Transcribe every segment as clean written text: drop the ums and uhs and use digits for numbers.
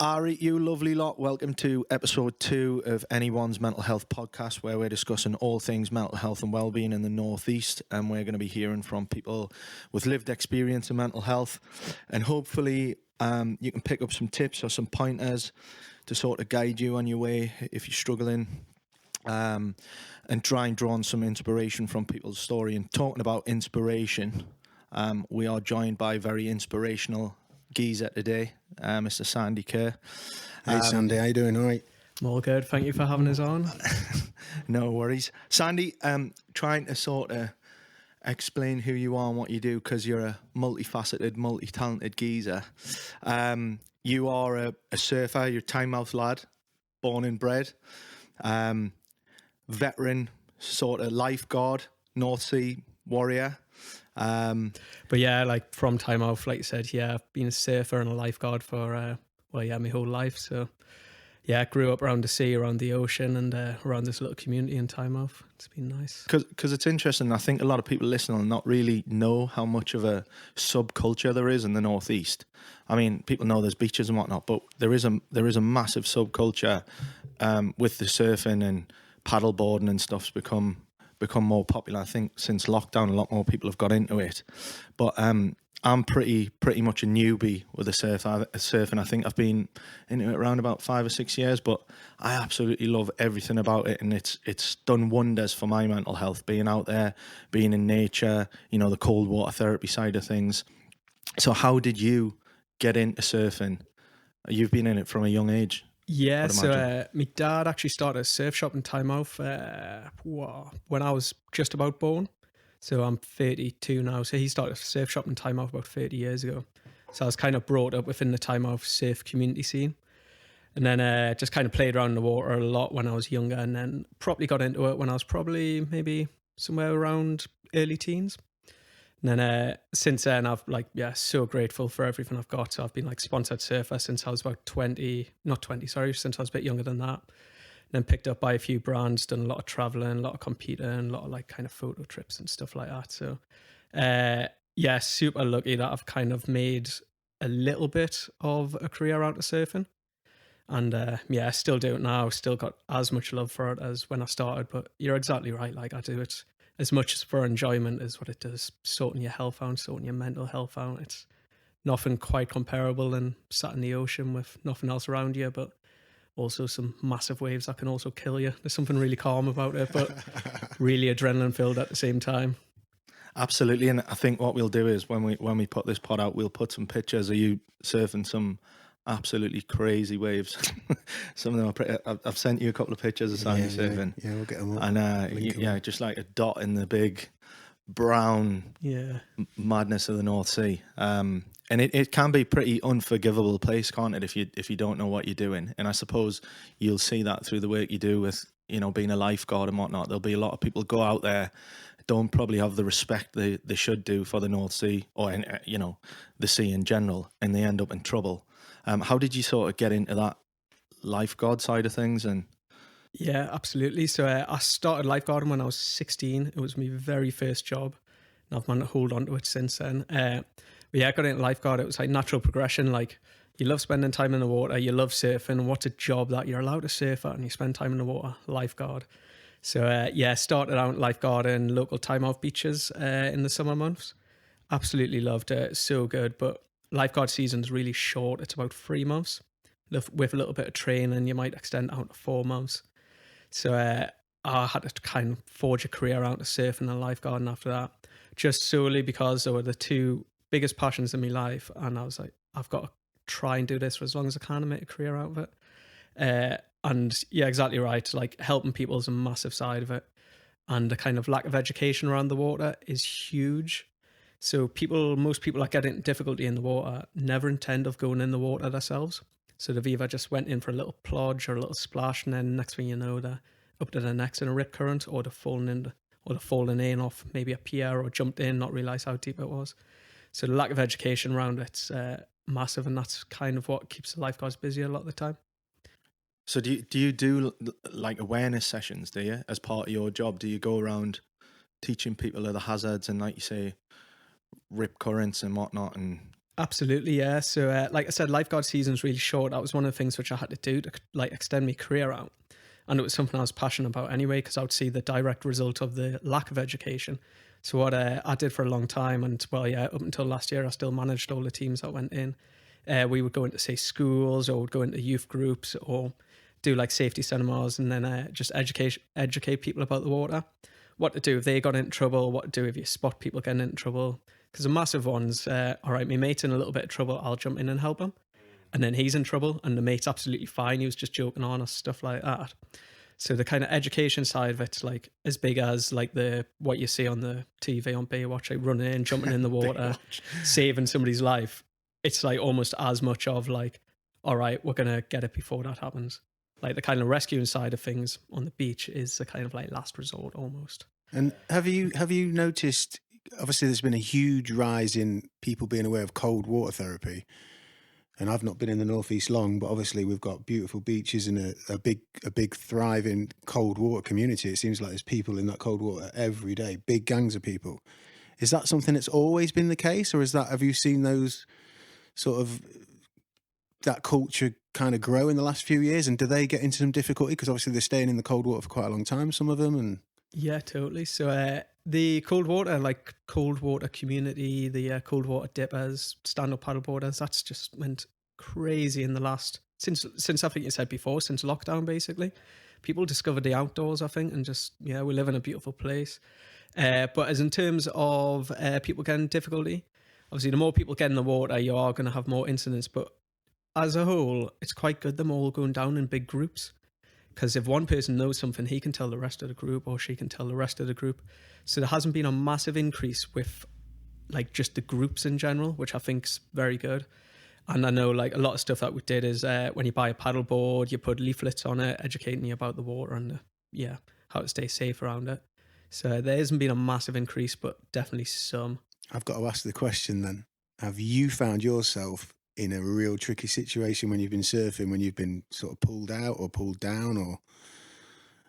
Ari, you lovely lot. Welcome to episode 2 of NE1's mental health podcast, where we're discussing all things mental health and wellbeing in the Northeast. And we're going to be hearing from people with lived experience in mental health. And hopefully you can pick up some tips or some pointers to sort of guide you on your way if you're struggling. And try and draw on some inspiration from people's story. And talking about inspiration, we are joined by a very inspirational geezer today, Mr. Sandy Kerr. Hey Sandy, how you doing? All right? I'm all good. Thank you for having us on. No worries. Sandy, trying to sort of explain who you are and what you do, because you're a multifaceted, multi-talented geezer. You are a surfer, you're a Tynemouth lad, born and bred, veteran, sort of lifeguard, North Sea warrior. But yeah, like from Tynemouth, like you said, yeah, I've been a surfer and a lifeguard for, my whole life. So yeah, I grew up around the sea, around the ocean, and around this little community in Tynemouth. It's been nice. Because it's interesting. I think a lot of people listening will not really know how much of a subculture there is in the Northeast. I mean, people know there's beaches and whatnot, but there is a massive subculture with the surfing and paddleboarding and stuff's become more popular. I think since lockdown, a lot more people have got into it. But I'm pretty much a newbie with the surfing. I think I've been into it around about 5 or 6 years, but I absolutely love everything about it, and it's done wonders for my mental health. Being out there, being in nature, the cold water therapy side of things. So, how did you get into surfing? You've been in it from a young age. Yeah, so my dad actually started a surf shop in Tynemouth when I was just about born. So I'm 32 now. So he started a surf shop in Tynemouth about 30 years ago. So I was kind of brought up within the Tynemouth surf community scene. And then just kind of played around in the water a lot when I was younger, and then properly got into it when I was probably maybe somewhere around early teens. And then since then, I've so grateful for everything I've got. So I've been sponsored surfer since I was about since I was a bit younger than that. And then picked up by a few brands, done a lot of traveling, a lot of competing, a lot of kind of photo trips and stuff like that. So super lucky that I've kind of made a little bit of a career out of surfing. And I still do it now, still got as much love for it as when I started. But you're exactly right, I do it as much as for enjoyment as what it does sorting your health out, sorting your mental health out. It's nothing quite comparable than sat in the ocean with nothing else around you, but also some massive waves that can also kill you. There's something really calm about it, but really adrenaline filled at the same time. Absolutely. And I think what we'll do is when we put this pod out, we'll put some pictures of you surfing some absolutely crazy waves. Some of them are pretty. I've sent you a couple of pictures of Sandy surfing. Yeah, we'll get them up. And just like a dot in the big brown madness of the North Sea. And it can be pretty unforgivable place, can't it, if you don't know what you're doing? And I suppose you'll see that through the work you do with being a lifeguard and whatnot. There'll be a lot of people go out there, don't probably have the respect they should do for the North Sea or the sea in general, and they end up in trouble. How did you sort of get into that lifeguard side of things? And yeah, absolutely. So I started lifeguarding when I was 16. It was my very first job, and I've managed to hold on to it since then. I got into lifeguard. It was like natural progression. Like, you love spending time in the water, you love surfing. What's a job that you're allowed to surf at and you spend time in the water? Lifeguard. So started out lifeguarding local Tynemouth beaches in the summer months. Absolutely loved it. So good, but lifeguard season's really short. It's about 3 months. With a little bit of training, you might extend out to 4 months. So I had to kind of forge a career out of surfing and lifeguarding after that, just solely because they were the two biggest passions in my life. And I was like, I've got to try and do this for as long as I can and make a career out of it. And yeah, exactly right. Like, helping people is a massive side of it. And the kind of lack of education around the water is huge. So most people that get into difficulty in the water never intend of going in the water themselves. So they've either just went in for a little plodge or a little splash, and then next thing you know, they're up to their necks in a rip current, or they're falling in off maybe a pier, or jumped in, not realise how deep it was. So the lack of education around it's massive, and that's kind of what keeps the lifeguards busy a lot of the time. So do you do like awareness sessions, do you, as part of your job? Do you go around teaching people of the hazards and, like you say, rip currents and whatnot, and Absolutely, yeah. So, like I said, lifeguard season's really short. That was one of the things which I had to do to like extend my career out, and it was something I was passionate about anyway because I would see the direct result of the lack of education. So what I did for a long time, and well, yeah, up until last year, I still managed all the teams that went in. We would go into say schools, or would go into youth groups, or do like safety seminars, and then just educate people about the water, what to do if they got into trouble, what to do if you spot people getting into trouble. Because the massive ones, all right, my mate's in a little bit of trouble, I'll jump in and help him. And then he's in trouble and the mate's absolutely fine. He was just joking on or stuff like that. So the kind of education side of it's like as big as like what you see on the TV on Baywatch, like running in, jumping in the water, saving somebody's life. It's like almost as much of like, all right, we're going to get it before that happens. Like the kind of rescuing side of things on the beach is the kind of like last resort almost. And have you noticed, obviously there's been a huge rise in people being aware of cold water therapy. And I've not been in the Northeast long, but obviously we've got beautiful beaches and a big thriving cold water community. It seems like there's people in that cold water every day, big gangs of people. Is that something that's always been the case, or have you seen those sort of that culture kind of grow in the last few years? And do they get into some difficulty because obviously they're staying in the cold water for quite a long time, some of them? And yeah, totally. So the cold water community, the cold water dippers, stand-up paddleboarders, that's just went crazy in the last, since I think you said before, since lockdown basically. People discovered the outdoors, I think, and just, yeah, we live in a beautiful place. But as in terms of people getting difficulty, obviously the more people get in the water, you are going to have more incidents. But as a whole, it's quite good them all going down in big groups. Because if one person knows something, he can tell the rest of the group, or she can tell the rest of the group. So there hasn't been a massive increase with like just the groups in general, which I think is very good. And I know like a lot of stuff that we did is when you buy a paddleboard, you put leaflets on it, educating you about the water and how to stay safe around it. So there hasn't been a massive increase, but definitely some. I've got to ask the question then. Have you found yourself in a real tricky situation when you've been surfing, when you've been sort of pulled out or pulled down? Or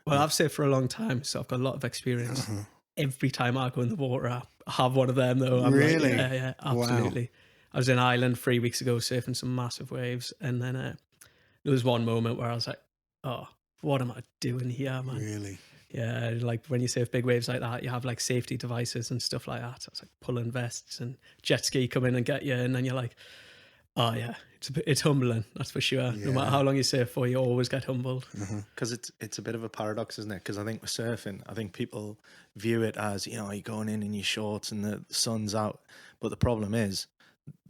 Well, I've surfed for a long time, so I've got a lot of experience. Every time I go in the water, I have one of them though. I'm really? Like, yeah, absolutely. Wow. I was in Ireland 3 weeks ago surfing some massive waves, and then there was one moment where I was like, oh, what am I doing here, man? Really? Yeah, like when you surf big waves like that, you have like safety devices and stuff like that. So it's like pulling vests and jet ski come in and get you, and then you're like, oh yeah, it's humbling, that's for sure. Yeah. No matter how long you surf for, you always get humbled. Because it's a bit of a paradox, isn't it? Because I think with surfing, I think people view it as, you know, you're going in your shorts and the sun's out. But the problem is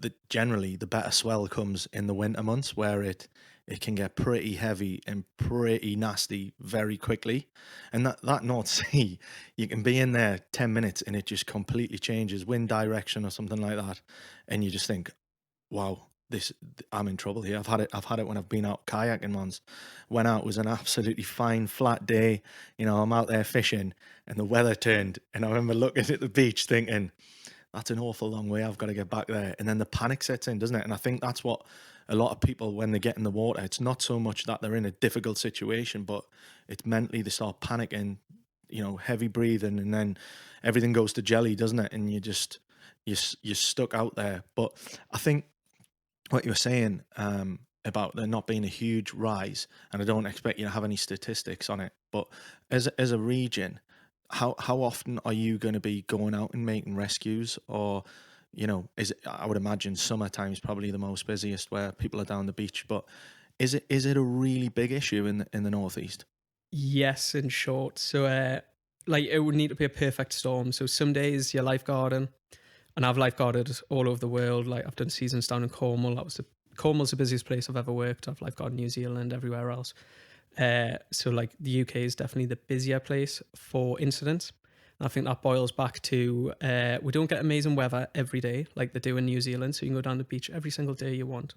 that generally the better swell comes in the winter months, where it can get pretty heavy and pretty nasty very quickly. And that North Sea, you can be in there 10 minutes and it just completely changes wind direction or something like that. And you just think, wow, I'm in trouble here. I've had it when I've been out kayaking once. Went out, it was an absolutely fine flat day. You know, I'm out there fishing and the weather turned, and I remember looking at the beach thinking, that's an awful long way, I've got to get back there. And then the panic sets in, doesn't it? And I think that's what a lot of people, when they get in the water, it's not so much that they're in a difficult situation, but it's mentally they start panicking, you know, heavy breathing, and then everything goes to jelly, doesn't it? And you're stuck out there. But I think what you were saying about there not being a huge rise, and I don't expect you to have any statistics on it, but as a region, how often are you going to be going out and making rescues? Or, you know, I would imagine summertime is probably the most busiest, where people are down the beach, but is it a really big issue in the Northeast? Yes, in short. So like it would need to be a perfect storm. So some days you're lifeguarding, and I've lifeguarded all over the world. Like I've done seasons down in Cornwall. Cornwall's the busiest place I've ever worked. I've lifeguarded New Zealand, everywhere else. So like the UK is definitely the busier place for incidents. And I think that boils back to we don't get amazing weather every day like they do in New Zealand. So you can go down the beach every single day you want,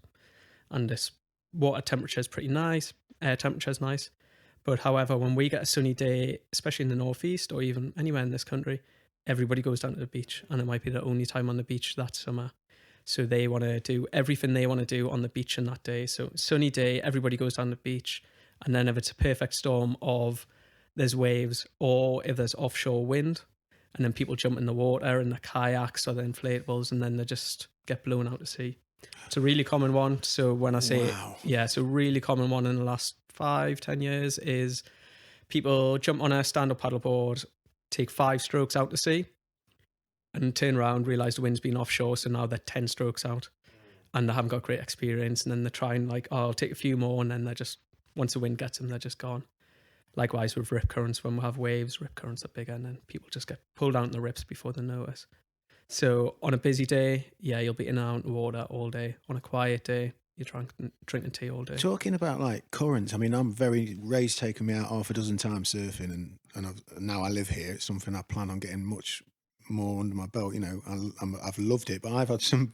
and this water temperature is pretty nice. Air temperature is nice. But however, when we get a sunny day, especially in the Northeast or even anywhere in this country, everybody goes down to the beach, and it might be the only time on the beach that summer. So they want to do everything they want to do on the beach in that day. So sunny day, everybody goes down the beach. And then if it's a perfect storm of there's waves, or if there's offshore wind, and then people jump in the water in the kayaks or the inflatables, and then they're just get blown out to sea. It's a really common one. So when I say, Wow. yeah, so really common one in the last 5-10 years is people jump on a stand-up paddleboard, take 5 strokes out to sea, and turn around, realise the wind's been offshore, so now they're 10 strokes out, and they haven't got great experience, and then they're trying like, oh, I'll take a few more, and then they're just, once the wind gets them, they're just gone. Likewise with rip currents, when we have waves, rip currents are bigger, and then people just get pulled out in the rips before they notice. So on a busy day, yeah, you'll be in and out of the water all day. On a quiet day, you're drinking tea all day. Talking about like currents, I mean, Ray's taken me out half a dozen times surfing, and now I live here. It's something I plan on getting much more under my belt. You know, I've loved it, but I've had some.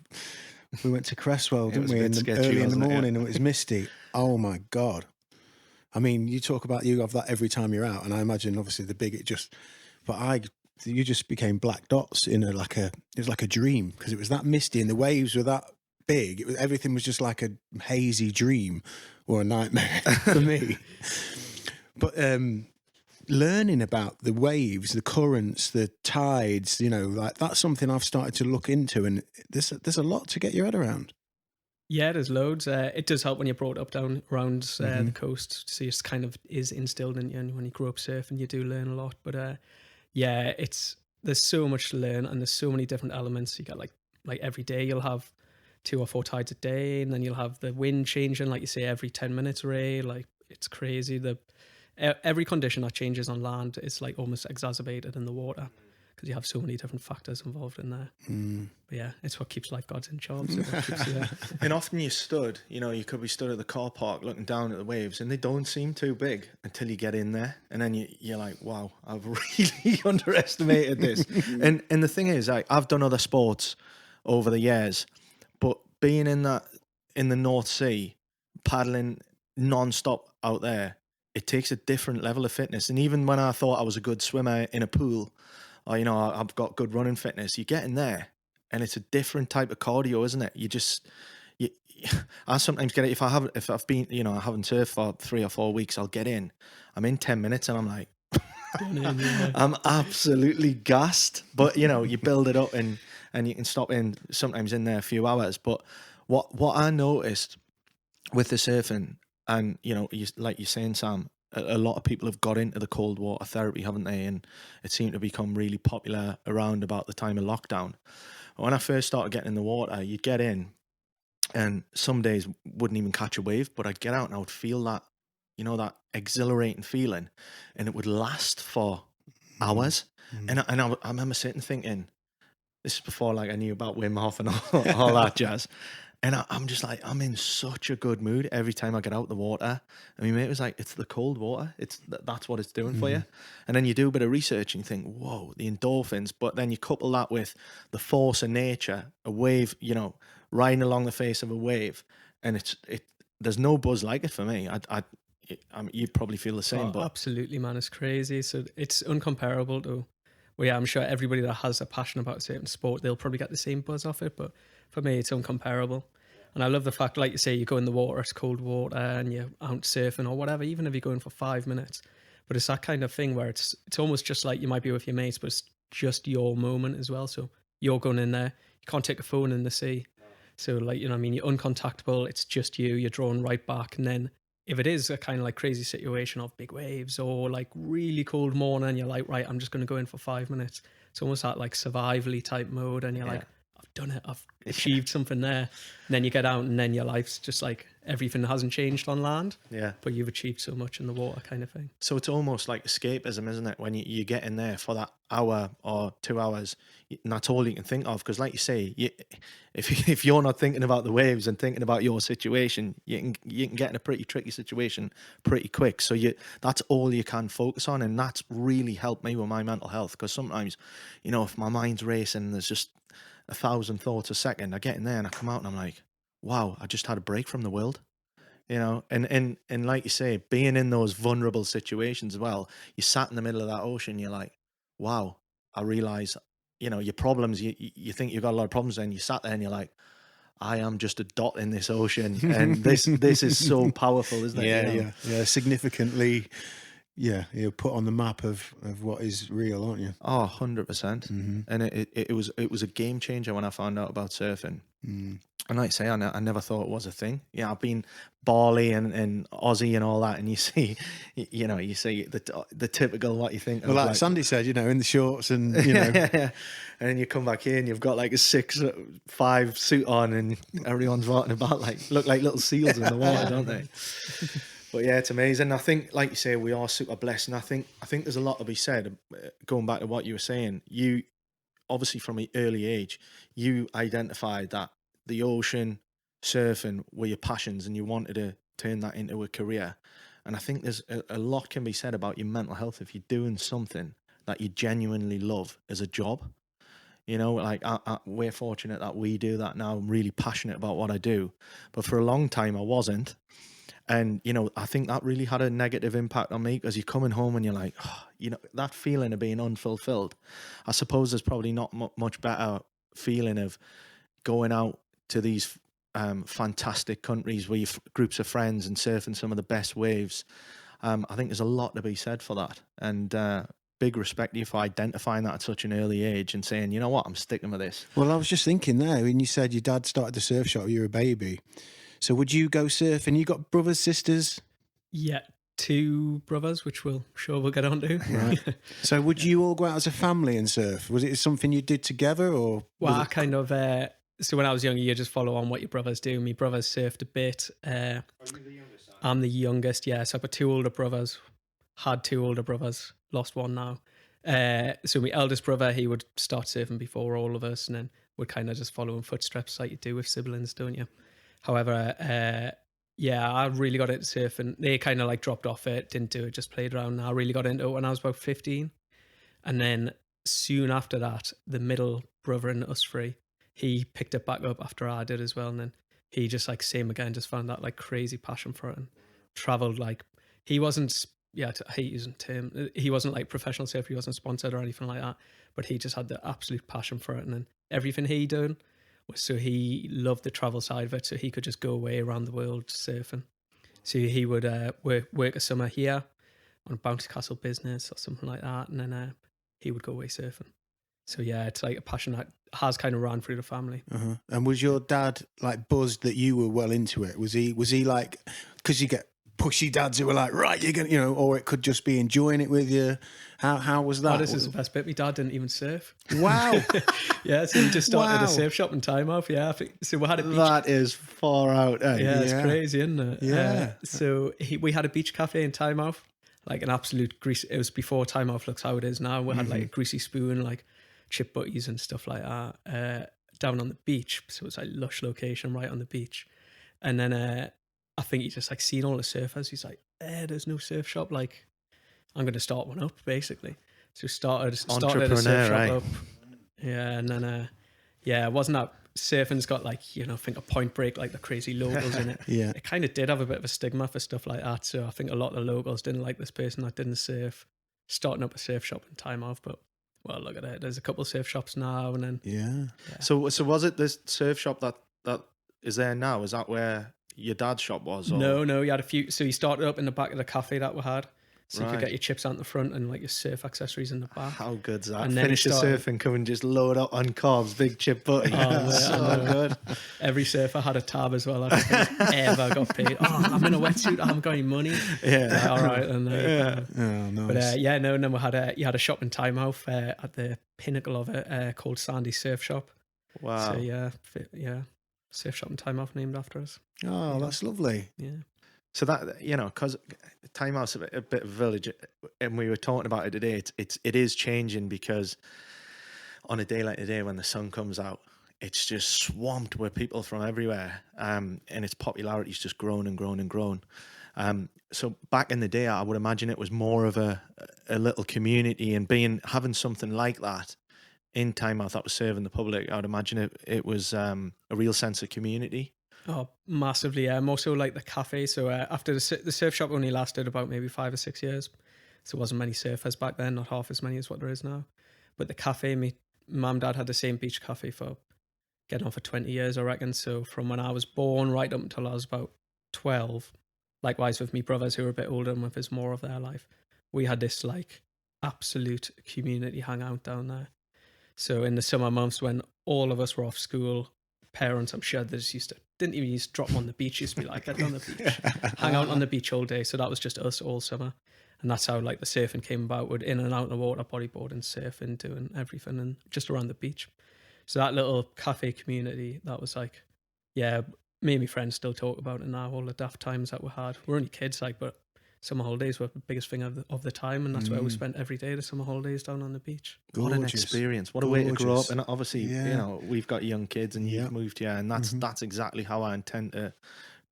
We went to Cresswell, didn't we? Early in the morning, and it was misty. Oh my God! I mean, you talk about you have that every time you're out, and I imagine obviously you just became black dots in it was like a dream, because it was that misty and the waves were that big. Everything was just like a hazy dream or a nightmare for me. But learning about the waves, the currents, the tides, you know, like that's something I've started to look into, and there's a lot to get your head around. Yeah, there's loads. It does help when you're brought up down around the coast. So it's kind of is instilled in you, and when you grow up surfing, you do learn a lot. But yeah, there's so much to learn, and there's so many different elements. You got like every day you'll have 2 or 4 tides a day, and then you'll have the wind changing, like you say, every 10 minutes, Ray. Like it's crazy. Every condition that changes on land is like almost exacerbated in the water, because you have so many different factors involved in there. But yeah, it's what keeps lifeguards in jobs. And often you could be stood at the car park looking down at the waves, and they don't seem too big until you get in there, and then you're like, wow, I've really underestimated this. and the thing is, I've done other sports over the years, but being in the North Sea, paddling non-stop out there, it takes a different level of fitness. And even when I thought I was a good swimmer in a pool, or, you know, I've got good running fitness, you get in there and it's a different type of cardio, isn't it? I sometimes get it if I've been, you know, I haven't surfed for 3 or 4 weeks, I'll get in. I'm in 10 minutes and I'm like, I'm absolutely gassed. But, you know, you build it up and you can stop sometimes in there a few hours. But what I noticed with the surfing, and, you know, like you're saying, Sam, a lot of people have got into the cold water therapy, haven't they? And it seemed to become really popular around about the time of lockdown. When I first started getting in the water, you'd get in and some days wouldn't even catch a wave, but I'd get out and I would feel that, you know, that exhilarating feeling, and it would last for hours. And I remember sitting thinking, this is before like I knew about Wim Hof and all that jazz. And I'm just like, I'm in such a good mood every time I get out the water. I mean, mate was like, it's the cold water. That's what it's doing for you. And then you do a bit of research and you think, whoa, the endorphins. But then you couple that with the force of nature, a wave, you know, riding along the face of a wave. And there's no buzz like it for me. I mean, you'd probably feel the same. But absolutely, man, it's crazy. So it's uncomparable to, well, yeah, I'm sure everybody that has a passion about a certain sport, they'll probably get the same buzz off it. But for me, it's uncomparable. And I love the fact, like you say, you go in the water, it's cold water, and you're out surfing or whatever, even if you're going for 5 minutes. But it's that kind of thing where it's almost just like you might be with your mates, but it's just your moment as well. So you're going in there, you can't take a phone in the sea. So, like, you know what I mean, you're uncontactable, it's just you're drawn right back. And then if it is a kind of like crazy situation of big waves or like really cold morning, you're like, right, I'm just going to go in for 5 minutes. It's almost that like survivally type mode, and you're like, I've done it, I've achieved something there. And then you get out and then your life's just like everything hasn't changed on land, but you've achieved so much in the water kind of thing. So it's almost like escapism, isn't it? When you get in there for that hour or 2 hours, and that's all you can think of. Because like you say, if you're not thinking about the waves and thinking about your situation, you can get in a pretty tricky situation pretty quick. So that's all you can focus on, and that's really helped me with my mental health. Because sometimes, you know, if my mind's racing and there's just 1,000 thoughts a second, I get in there and I come out and I'm like, wow, I just had a break from the world, you know. And like you say, being in those vulnerable situations as well, you sat in the middle of that ocean, you're like, wow, I realize, you know, your problems, you think you've got a lot of problems, and you sat there and you're like, I am just a dot in this ocean, and this is so powerful, isn't it? Yeah, you know? yeah, significantly Yeah, you're put on the map of what is real, aren't you? Oh, 100%. And it was a game changer when I found out about surfing. And like I say, I never thought it was a thing. Yeah, I've been Bali and Aussie and all that, and you see the typical what you think. Well, of like Sandy said, in the shorts and, and then you come back here and you've got like a 6'5" suit on, and everyone's walking about look like little seals in the water, don't they? But yeah, it's amazing. I think, like you say, we are super blessed, and I think there's a lot to be said. Going back to what you were saying, you obviously from an early age, you identified that the ocean, surfing were your passions, and you wanted to turn that into a career. And I think there's a lot can be said about your mental health if you're doing something that you genuinely love as a job. We're fortunate that we do that now. I'm really passionate about what I do, but for a long time I wasn't. And, I think that really had a negative impact on me, because you're coming home and you're like, that feeling of being unfulfilled. I suppose there's probably not much better feeling of going out to these fantastic countries where you've groups of friends and surfing some of the best waves. I think there's a lot to be said for that. And big respect to you for identifying that at such an early age and saying, you know what, I'm sticking with this. Well, I was just thinking there, when you said your dad started the surf shop when you were a baby. So would you go surfing? You got brothers, sisters? Yeah, 2 brothers, which we'll get onto. Right. So would you all go out as a family and surf? Was it something you did together, or? Well, I kind of. So when I was younger, you just follow on what your brothers do. My brothers surfed a bit. Are you the youngest? I'm the youngest. Yeah, so I've got 2 older brothers. Had 2 older brothers. Lost one now. So my eldest brother, he would start surfing before all of us, and then would kind of just follow in footsteps like you do with siblings, don't you? However, I really got into surfing. They kind of like dropped off it, didn't do it, just played around. I really got into it when I was about 15. And then soon after that, the middle brother in us 3, he picked it back up after I did as well. And then he just like same again, just found that like crazy passion for it and traveled like, he wasn't, I hate using term, he wasn't like professional surfer, he wasn't sponsored or anything like that, but he just had the absolute passion for it. And then everything he done, so he loved the travel side of it, so he could just go away around the world surfing. So he would work a summer here on a bouncy castle business or something like that, and then he would go away surfing. So yeah, it's like a passion that has kind of ran through the family. Uh-huh. And was your dad like buzzed that you were well into it? Was he like, because you get pushy dads who were like, right, you're gonna, or it could just be enjoying it with you. How was that? Oh, this is the best bit. My dad didn't even surf. Wow. Yeah, so he just started a surf shop in Time Off. Yeah, so we had a beach. That is far out. Yeah, it's crazy, isn't it? Yeah. So we had a beach cafe in Time Off, like an absolute grease. It was before Time Off looks how it is now. We had like a greasy spoon, like chip butties and stuff like that, down on the beach. So it was like lush location right on the beach. And then I think he just like seen all the surfers. He's like, there's no surf shop. Like, I'm going to start one up, basically. So started a surf shop up. Yeah, and then it wasn't that surfing's got like, I think a Point Break, like the crazy locals in it. Yeah. It kind of did have a bit of a stigma for stuff like that. So I think a lot of the locals didn't like this person that didn't surf, starting up a surf shop in Time Off. But well, look at it. There's a couple of surf shops now, and then yeah. So was it this surf shop that is there now? Is that where your dad's shop was? Or? No, he had a few. So he started up in the back of the cafe that we had. So you could Right. get your chips out the front and like your surf accessories in the back. How good's that? And then Finish he the started- surfing, come and just load up on carbs, big chip butty. Oh, So good. Every surfer had a tab as well. I don't think ever got paid. Oh, I'm in a wetsuit. I haven't got any money. Yeah. All right. And Yeah. Oh, nice. But and then we had a shop in Time Off at the pinnacle of it called Sandy Surf Shop. Wow. So yeah, surf shop in Time Off named after us. Oh, that's lovely. Yeah. So that, because Time Out's a bit of a village, and we were talking about it today, it is changing, because on a day like today when the sun comes out, it's just swamped with people from everywhere, and its popularity's just grown and grown and grown. So back in the day, I would imagine it was more of a little community, and having something like that in Time Out that was serving the public, I would imagine it was a real sense of community. Oh, massively. Yeah. More so like the cafe. So after the surf shop only lasted about maybe 5 or 6 years. So there wasn't many surfers back then, not half as many as what there is now. But the cafe, my mum and dad had the same beach cafe for getting on for 20 years, I reckon. So from when I was born right up until I was about 12, likewise with me brothers who were a bit older and with us more of their life, we had this like absolute community hangout down there. So in the summer months when all of us were off school, parents, I'm sure, they just didn't even used to drop them on the beach. Used to be like, get on the beach, hang out on the beach all day. So that was just us all summer. And that's how like the surfing came about. We're in and out of the water, bodyboarding, surfing, doing everything, and just around the beach. So that little cafe community, that was like, yeah, me and my friends still talk about it now, all the daft times that we had. We're only kids, like, but summer holidays were the biggest thing of the time, and that's where we spent every day, the summer holidays down on the beach. What an Gorgeous. experience. What a way to grow up. Gorgeous. And obviously, Yeah. you know, we've got young kids and you've moved here, and that's exactly how I intend to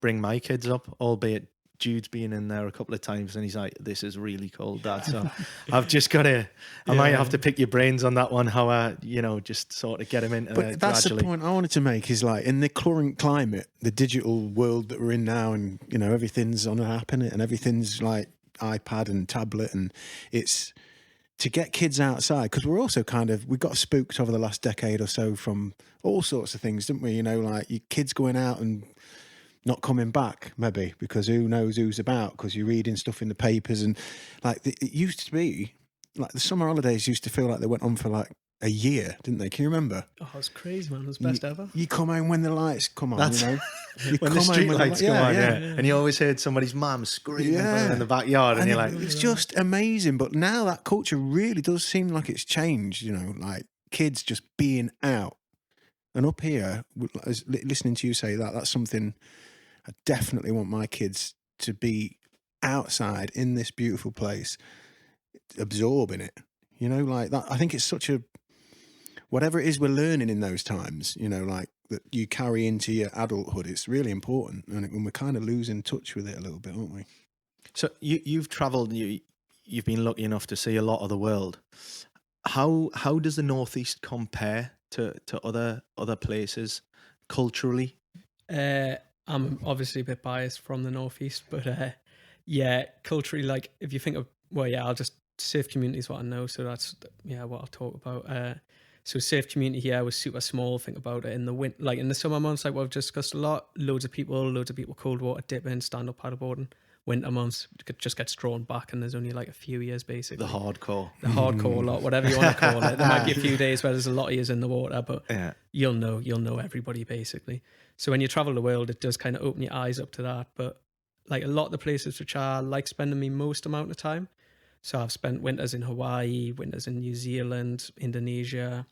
bring my kids up, albeit Jude's been in there a couple of times and he's like, this is really cold, Dad. So I've just got to, I might have to pick your brains on that one, how I, you know, just sort of get him into But that's gradually. the point I wanted to make, is like, in the current climate, the digital world that we're in now, and, you know, everything's on an app in it, and everything's like iPad and tablet, and it's to get kids outside, because we're also we got spooked over the last decade or so from all sorts of things, didn't we? You know, like your kids going out and not coming back, maybe, because who knows who's about, because you're reading stuff in the papers, and like it used to be, like the summer holidays used to feel like they went on for like a year, didn't they? Can you remember? Oh, it was crazy, man. It was best ever. You come home when the lights come on, you know? You When come the home street when lights come on, yeah. and you always heard somebody's mum screaming in the backyard, and you're like, it's just amazing. But now that culture really does seem like it's changed, you know, like kids just being out. And up here, listening to you say that, that's something I definitely want my kids to be outside in this beautiful place, absorbing it, you know, like that. I think it's such a, whatever it is we're learning in those times, you know, like that you carry into your adulthood, it's really important. And we're kind of losing touch with it a little bit, aren't we? So you've travelled, you've been lucky enough to see a lot of the world. How does the Northeast compare to other places culturally? I'm obviously a bit biased from the Northeast, but yeah, culturally, like if you think of, well, yeah, I'll just surf community is what I know, so that's what I'll talk about. So surf community here was super small. Think about it in the like in the summer months, like what I've discussed a lot. Loads of people cold water dipping, stand up paddleboarding. Winter months it just gets drawn back, and there's only like a few years basically. The hardcore lot, whatever you want to call it. There might be a few days where there's a lot of years in the water, but you'll know everybody basically. So when you travel the world, it does kind of open your eyes up to that. But like a lot of the places which I like spending my most amount of time. So I've spent winters in Hawaii, winters in New Zealand, Indonesia,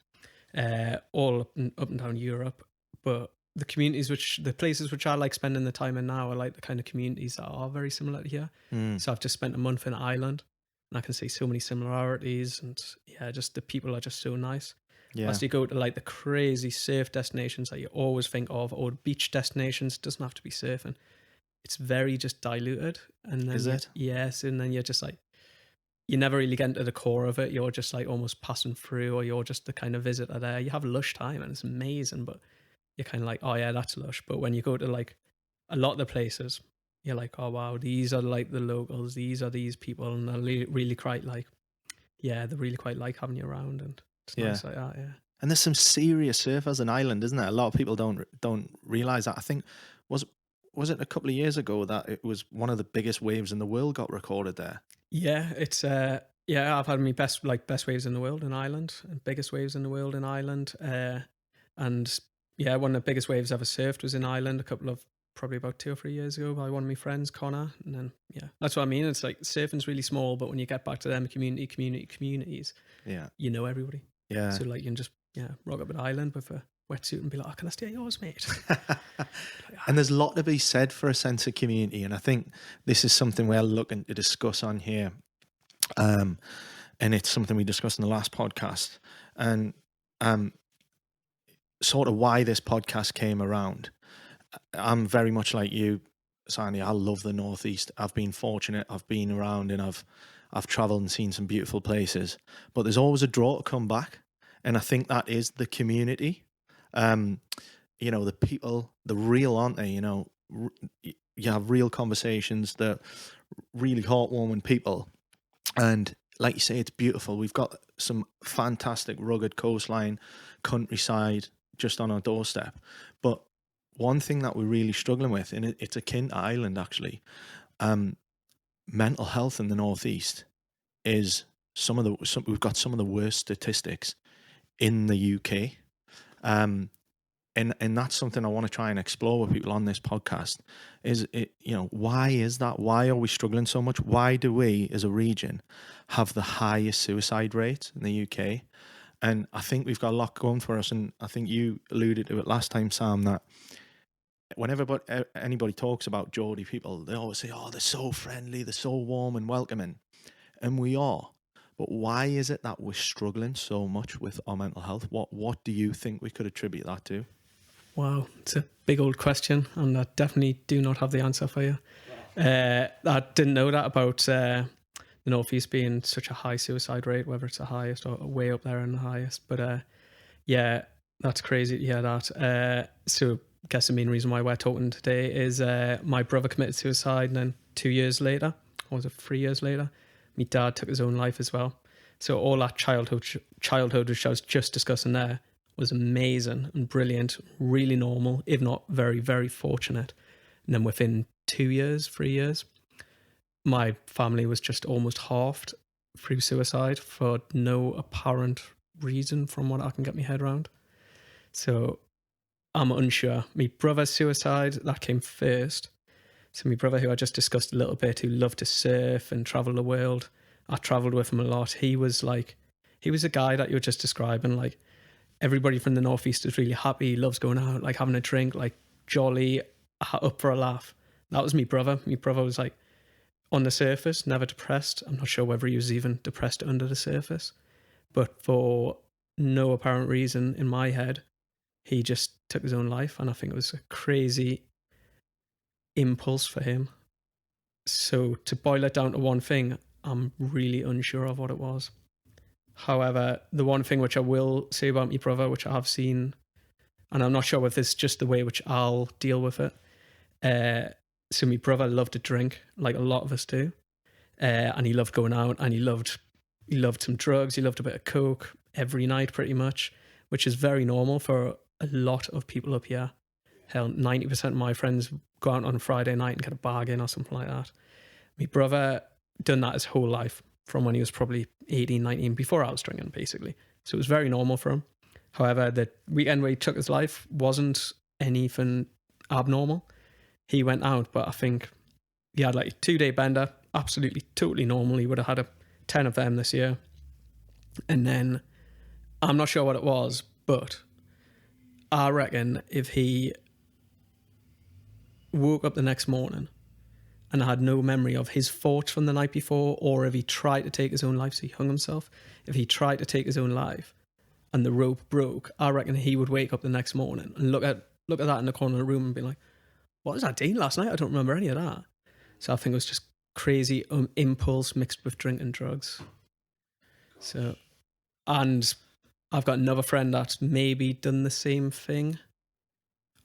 all up and down Europe. But the places which I like spending the time in now are like the kind of communities that are very similar to here. So I've just spent a month in Ireland, and I can see so many similarities, and just the people are just so nice. As you go to like the crazy surf destinations that you always think of, or beach destinations, it doesn't have to be surfing. It's very just diluted. And then Is it? Yes, and then you're just like, you never really get into the core of it. You're just like almost passing through, or you're just the kind of visitor there. You have a lush time and it's amazing, but you're kind of like, oh yeah, that's lush. But when you go to like a lot of the places, you're like, oh wow, these are like the locals. These are these people, and they're really quite like, they really quite like having you around, and it's nice like that, And there's some serious surfers in Ireland, isn't there? A lot of people don't realise that. I think was it a couple of years ago that it was one of the biggest waves in the world got recorded there? Yeah, it's I've had my best waves in the world in Ireland, and biggest waves in the world in Ireland. And one of the biggest waves I've ever surfed was in Ireland probably about 2 or 3 years ago by one of my friends, Connor. And then that's what I mean. It's like surfing's really small, but when you get back to them communities, you know everybody. Yeah. So like you can just rock up at Ireland with a wetsuit and be like, oh, can I stay at yours, mate? And there's a lot to be said for a sense of community, and I think this is something we're looking to discuss on here. And it's something we discussed in the last podcast, and sort of why this podcast came around. I'm very much like you, Sandy. I love the Northeast. I've been fortunate. I've been around, and I've traveled and seen some beautiful places. But there's always a draw to come back, and I think that is the community. You know, the people, the real, aren't they? You know, you have real conversations, that really heartwarming people, and like you say, it's beautiful. We've got some fantastic rugged coastline, countryside just on our doorstep. But one thing that we're really struggling with, and it's akin to Ireland actually, mental health in the Northeast is we've got some of the worst statistics in the UK. And that's something I want to try and explore with people on this podcast. Is it, why is that? Why are we struggling so much? Why do we, as a region, have the highest suicide rate in the UK? And I think we've got a lot going for us. And I think you alluded to it last time, Sam, that whenever anybody talks about Geordie people, they always say, "Oh, they're so friendly, they're so warm and welcoming," and we are. But why is it that we're struggling so much with our mental health? What do you think we could attribute that to? Wow, it's a big old question, and I definitely do not have the answer for you. I didn't know that about the North East being such a high suicide rate, whether it's the highest or way up there in the highest. But yeah, that's crazy to hear that. So I guess the main reason why we're talking today is my brother committed suicide, and then 2 years later, or was it 3 years later, my dad took his own life as well. So all that childhood, which I was just discussing there, was amazing and brilliant, really normal, if not very, very fortunate. And then within 2 years, 3 years, my family was just almost halved through suicide for no apparent reason from what I can get my head around. So I'm unsure. My brother's suicide, that came first. So my brother, who I just discussed a little bit, who loved to surf and travel the world, I travelled with him a lot. He was a guy that you were just describing, like everybody from the Northeast is really happy, he loves going out, like having a drink, like jolly, up for a laugh. That was my brother. My brother was like on the surface, never depressed. I'm not sure whether he was even depressed under the surface, but for no apparent reason in my head, he just took his own life. And I think it was a crazy impulse for him. So to boil it down to one thing, I'm really unsure of what it was. However, the one thing which I will say about my brother, which I have seen, and I'm not sure if this is just the way which I'll deal with it. So my brother loved to drink, like a lot of us do. And he loved going out, and he loved some drugs. He loved a bit of coke every night pretty much, which is very normal for a lot of people up here. Hell, 90% of my friends go out on a Friday night and get a bargain or something like that. My brother done that his whole life, from when he was probably 18, 19, before I was drinking, basically. So it was very normal for him. However, the weekend where he took his life wasn't anything abnormal. He went out, but I think he had like a 2-day bender, absolutely, totally normal. He would have had 10 of them this year. And then, I'm not sure what it was, but I reckon if he woke up the next morning and had no memory of his thoughts from the night before, or if he tried to take his own life, so he hung himself, if he tried to take his own life and the rope broke, I reckon he would wake up the next morning and look at that in the corner of the room and be like, what was I doing last night? I don't remember any of that. So I think it was just crazy impulse mixed with drink and drugs. So, and I've got another friend that's maybe done the same thing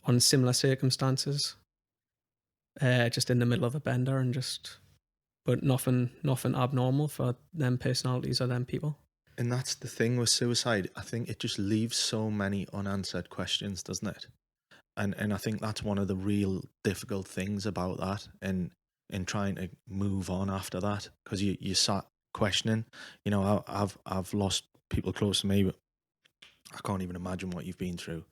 on similar circumstances. Just in the middle of a bender but nothing abnormal for them personalities or them people. And that's the thing with suicide. I think it just leaves so many unanswered questions, doesn't it? And I think that's one of the real difficult things about that, and in trying to move on after that, because you start questioning. I've lost people close to me, but I can't even imagine what you've been through.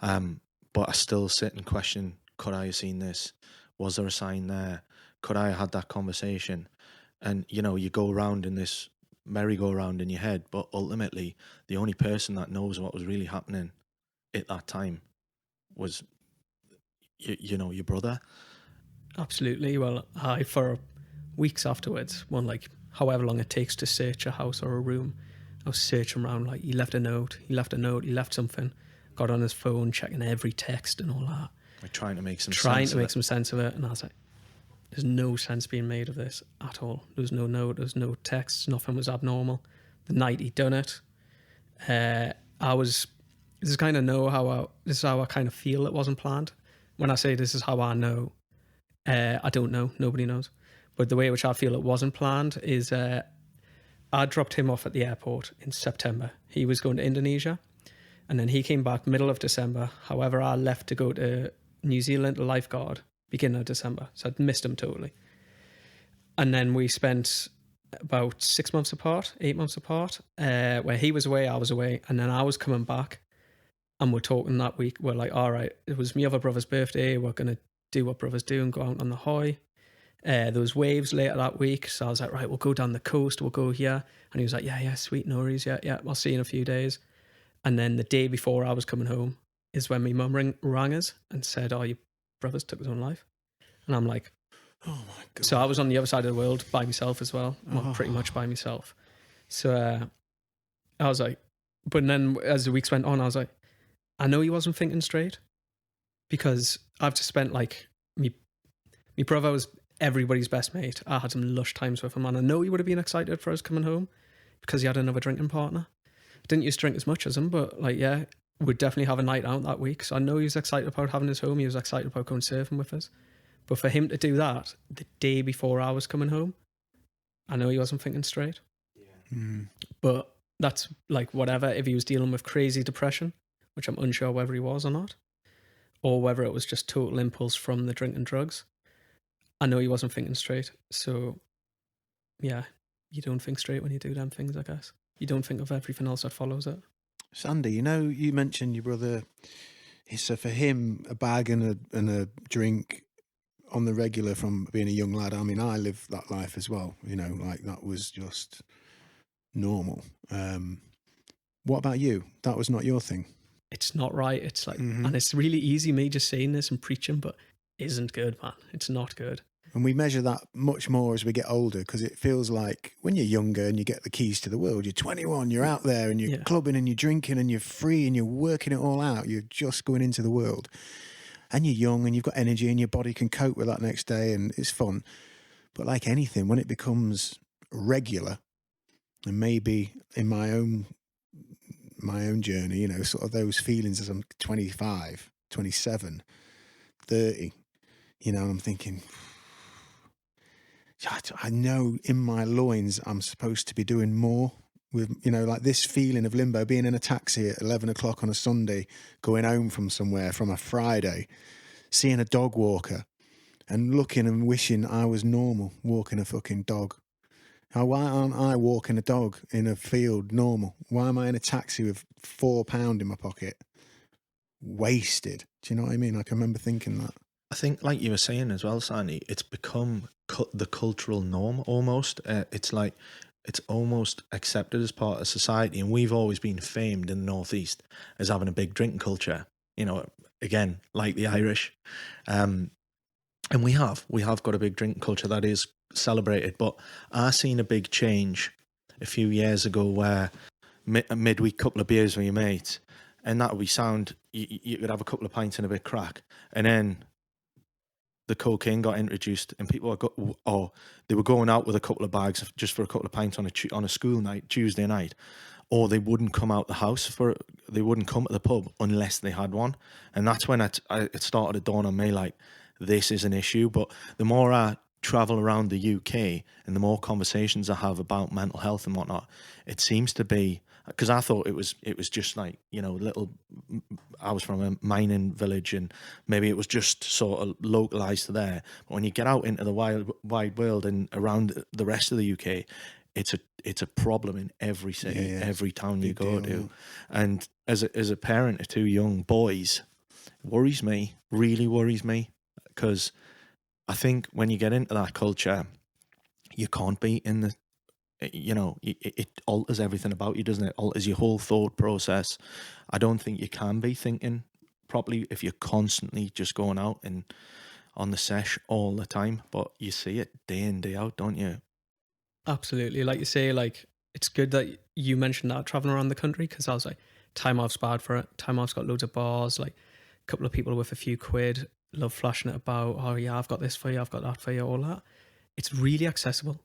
But I still sit and question: could I have seen this? Was there a sign there? Could I have had that conversation? And, you go around in this merry-go-round in your head, but ultimately, the only person that knows what was really happening at that time was, your brother. Absolutely. Well, for weeks afterwards, like however long it takes to search a house or a room, I was searching around, like he left something, got on his phone, checking every text and all that. Like trying to make some sense of it. And I was like, there's no sense being made of this at all. There was no note, there was no text, nothing was abnormal. The night he'd done it, this is how I kind of feel it wasn't planned. When I say this is how I know, I don't know, nobody knows. But the way in which I feel it wasn't planned is I dropped him off at the airport in September. He was going to Indonesia, and then he came back middle of December. However, I left to go to New Zealand lifeguard beginning of December, so I'd missed him totally. And then we spent about 6 months apart, 8 months apart, where he was away, I was away, and then I was coming back, and we're talking that week. We're like, all right, it was my other brother's birthday. We're going to do what brothers do and go out on the hoy. There was waves later that week, so I was like, right, we'll go down the coast, we'll go here. And he was like, yeah, sweet, no worries, yeah, I'll see you in a few days. And then the day before I was coming home is when my mum rang us and said, oh, your brother's took his own life. And I'm like, Oh my God. so I was on the other side of the world by myself as well, pretty much by myself. So I was like, but then as the weeks went on, I was like, I know he wasn't thinking straight, because I've just spent like, my brother was everybody's best mate. I had some lush times with him, and I know he would have been excited for us coming home because he had another drinking partner. I didn't used to drink as much as him, but like, yeah, we'd definitely have a night out that week. So I know he was excited about having us home. He was excited about going surfing with us. But for him to do that the day before I was coming home, I know he wasn't thinking straight. But that's like whatever. If he was dealing with crazy depression, which I'm unsure whether he was or not, or whether it was just total impulse from the drink and drugs, I know he wasn't thinking straight. So yeah, you don't think straight when you do them things, I guess. You don't think of everything else that follows it. Sandy, you know, you mentioned your brother. So for him, a bag and a drink on the regular from being a young lad. I mean, I lived that life as well. You know, like that was just normal. What about you? That was not your thing. It's not right. It's like, and it's really easy me just saying this and preaching, but isn't good, man. It's not good. And we measure that much more as we get older, because it feels like when you're younger and you get the keys to the world, you're 21, you're out there and you're clubbing and you're drinking and you're free and you're working it all out. You're just going into the world. And you're young and you've got energy and your body can cope with that next day and it's fun. But like anything, when it becomes regular, and maybe in my own journey, you know, sort of those feelings as I'm 25, 27, 30, you know, I'm thinking, I know in my loins I'm supposed to be doing more with, you know, like this feeling of limbo, being in a taxi at 11 o'clock on a Sunday, going home from somewhere from a Friday, seeing a dog walker and looking and wishing I was normal walking a fucking dog. Why aren't I walking a dog in a field normal? Why am I in a taxi with £4 in my pocket? Wasted. Do you know what I mean? Like, I remember thinking that. I think, like you were saying as well, Sandy, it's become the cultural norm almost. It's like it's almost accepted as part of society, and we've always been famed in the Northeast as having a big drinking culture. You know, again, like the Irish, and we have got a big drinking culture that is celebrated. But I seen a big change a few years ago where a midweek couple of beers with your mates, and that would be sound. You could have a couple of pints and a bit crack, and then the cocaine got introduced, and people they were going out with a couple of bags just for a couple of pints on a school night, Tuesday night, or they wouldn't come out the house they wouldn't come to the pub unless they had one. And that's when it started to dawn on me, like, this is an issue. But the more I travel around the UK and the more conversations I have about mental health and whatnot, it seems to be, because I thought it was just like, you know, I was from a mining village and maybe it was just sort of localized to there. But when you get out into the wide world and around the rest of the UK, it's a problem in every city, every town you go to. And as a parent of two young boys, really worries me, because I think when you get into that culture, you can't be in the, you know, it alters everything about you, doesn't it? It alters your whole thought process. I don't think you can be thinking properly if you're constantly just going out and on the sesh all the time. But you see it day in, day out, don't you? Absolutely. Like you say, like, it's good that you mentioned that traveling around the country, because I was like, Time Off's bad for it. Time Off's got loads of bars, like a couple of people with a few quid, love flashing it about, oh yeah, I've got this for you, I've got that for you, all that. It's really accessible.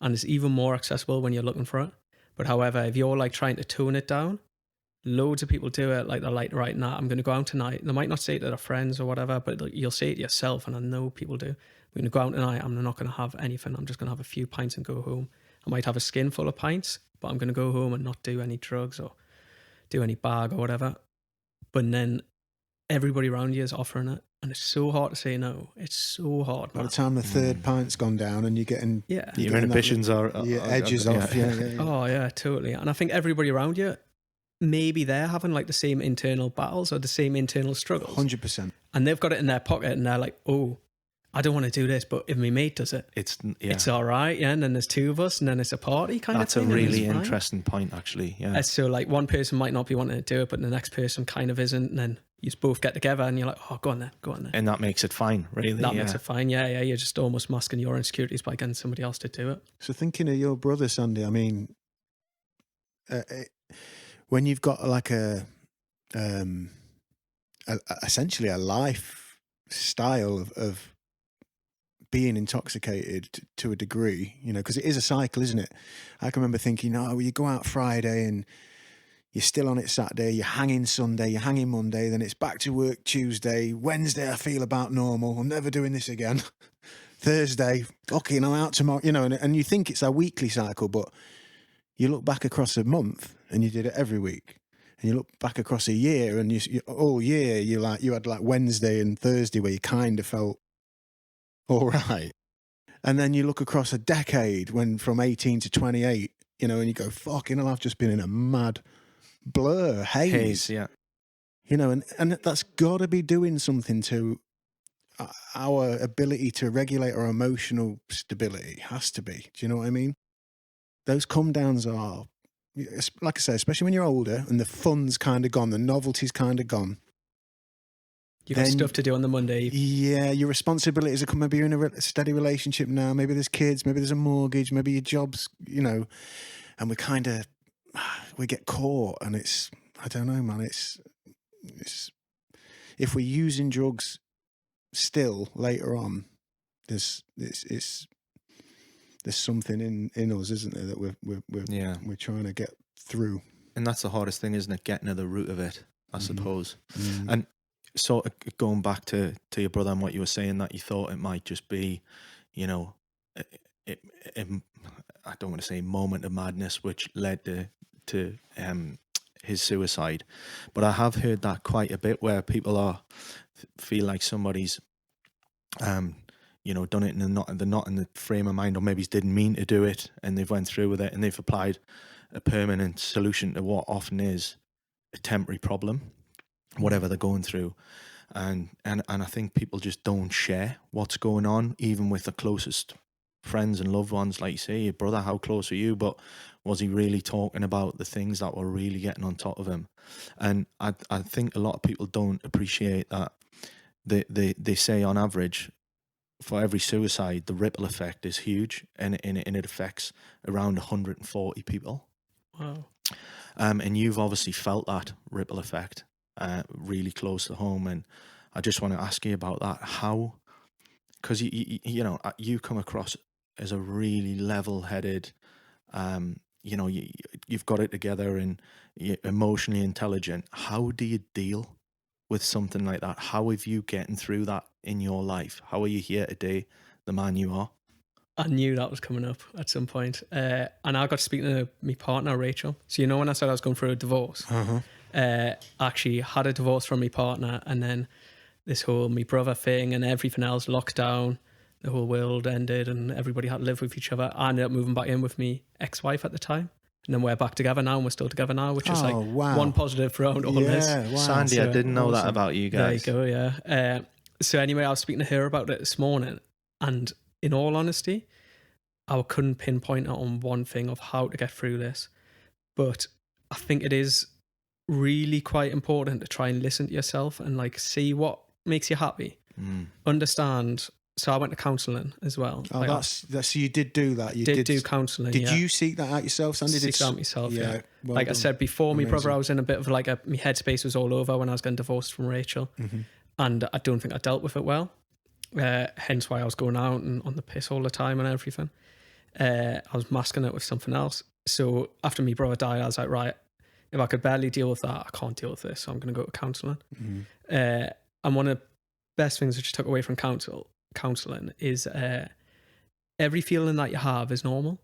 And it's even more accessible when you're looking for it. But however, if you're like trying to tone it down, loads of people do it. Like, they're like, right, now I'm going to go out tonight. They might not say it to their friends or whatever, but you'll say it yourself. And I know people do. I'm going to go out tonight. I'm not going to have anything. I'm just going to have a few pints and go home. I might have a skin full of pints, but I'm going to go home and not do any drugs or do any bag or whatever. But then everybody around you is offering it. and it's so hard to say no. It's so hard. By the time the third pint's gone down and you're getting Yeah. Your inhibitions are edges off. Yeah. Oh yeah, totally. And I think everybody around you, maybe they're having like the same internal battles or the same internal struggles, 100%. and they've got it in their pocket, and they're like, oh, I don't want to do this, but if my mate does it, it's all right. Yeah, and then there's two of us, and then it's a party kind That's of thing. That's a really interesting point, actually. Yeah. So like one person might not be wanting to do it, but the next person kind of isn't, and then you both get together, and you're like, oh, go on then. And that makes it fine, really. That makes it fine. Yeah. You're just almost masking your insecurities by getting somebody else to do it. So thinking of your brother, Sandy, I mean, when you've got like essentially a lifestyle of being intoxicated to a degree, you know, because it is a cycle, isn't it? I can remember thinking, oh, well, you go out Friday and you're still on it Saturday, you're hanging Sunday, you're hanging Monday, then it's back to work Tuesday, Wednesday I feel about normal, I'm never doing this again. Thursday, okay, I'm out tomorrow, you know, and you think it's a weekly cycle, but you look back across a month and you did it every week. And you look back across a year and you all year you had like Wednesday and Thursday where you kind of felt all right. And then you look across a decade when from 18 to 28, you know, and you go, fucking hell, I've just been in a mad blur, haze. Yeah. You know, and that's got to be doing something to our ability to regulate our emotional stability. Has to be. Do you know what I mean? Those come downs are, like I say, especially when you're older and the fun's kind of gone, the novelty's kind of gone. You've got stuff to do on the Monday. Yeah, your responsibilities are maybe you're in a steady relationship now. Maybe there's kids, maybe there's a mortgage, maybe your job's, you know, and we get caught and it's, I don't know, man, it's if we're using drugs still later on, there's something in us, isn't there, that we're trying to get through. And that's the hardest thing, isn't it? Getting to the root of it, I suppose. And so going back to your brother and what you were saying, that you thought it might just be, you know, I don't want to say moment of madness, which led to his suicide. But I have heard that quite a bit, where people feel like somebody's, you know, done it and they're not in the frame of mind, or maybe didn't mean to do it and they've went through with it and they've applied a permanent solution to what often is a temporary problem, whatever they're going through. And I think people just don't share what's going on, even with the closest friends and loved ones. Like you say, your brother, how close are you? But was he really talking about the things that were really getting on top of him? And I think a lot of people don't appreciate that. They say on average, for every suicide, the ripple effect is huge, and it affects around 140 people. Wow. And you've obviously felt that ripple effect really close to home, and I just want to ask you about that. How, because you know, you come across as a really level-headed, you know, you've got it together and you're emotionally intelligent. How do you deal with something like that? How have you getting through that in your life? How are you here today, the man you are? I knew that was coming up at some point. And I got to speak to my partner, Rachel. So, you know, when I said I was going through a divorce, I actually had a divorce from my partner, and then this whole my brother thing and everything else, lockdown, the whole world ended and everybody had to live with each other. I ended up moving back in with me ex-wife at the time. And then we're back together now, and we're still together now, which is one positive throughout all this. Wow. Sandy, I didn't know that about you guys. There you go, yeah. So anyway, I was speaking to her about it this morning, and in all honesty, I couldn't pinpoint it on one thing of how to get through this. But I think it is really quite important to try and listen to yourself and like see what makes you happy. Understand. So I went to counselling as well. Oh, that's so you did do that. You did do counselling. Did you seek that out yourself, Sandy? Seek that out myself, yeah. Well like done. I said before, my brother, I was in a bit of like my headspace was all over when I was getting divorced from Rachel. And I don't think I dealt with it well. Hence why I was going out and on the piss all the time and everything. I was masking it with something else. So after my brother died, I was like, right, if I could barely deal with that, I can't deal with this. So I'm going to go to counselling. And one of the best things which I took away from counselling is every feeling that you have is normal.